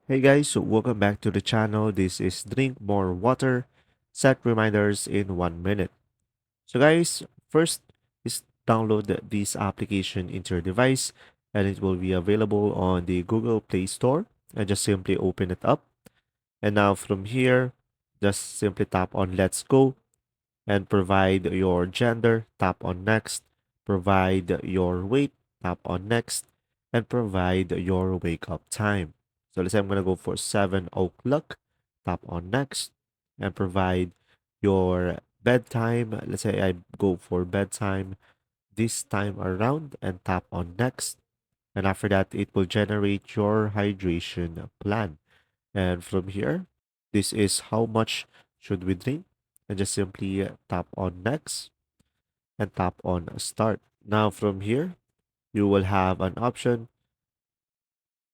Hey guys, so welcome back to the channel. This is Drink More Water. Set reminders in 1 minute. So guys, first is download this application into your device and it will be available on the Google Play Store and just simply open it up. And now from here, just simply tap on Let's Go and provide your gender, tap on Next, provide your weight, tap on Next, and provide your wake up time. So let's say I'm going to go for 7 o'clock, tap on Next, and provide your bedtime. Let's say I go for bedtime this time around and tap on Next. And after that, it will generate your hydration plan. And from here, this is how much should we drink. And just simply tap on next and tap on start. Now from here, you will have an option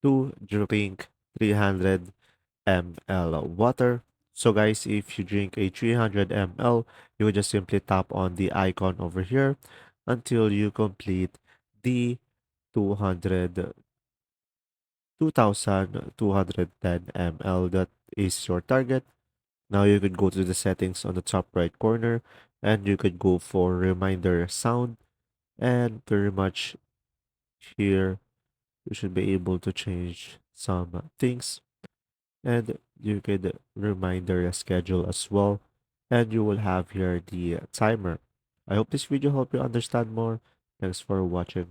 to drink 300 ml water. So guys, if you drink a 300 ml, you will just simply tap on the icon over here until you complete the 200 2210 ml. That is your target. Now you could go to the settings on the top right corner and you could go for reminder sound, and pretty much here you should be able to change some things, and you could reminder schedule as well, and you will have here the timer. I hope this video helped you understand more. Thanks for watching.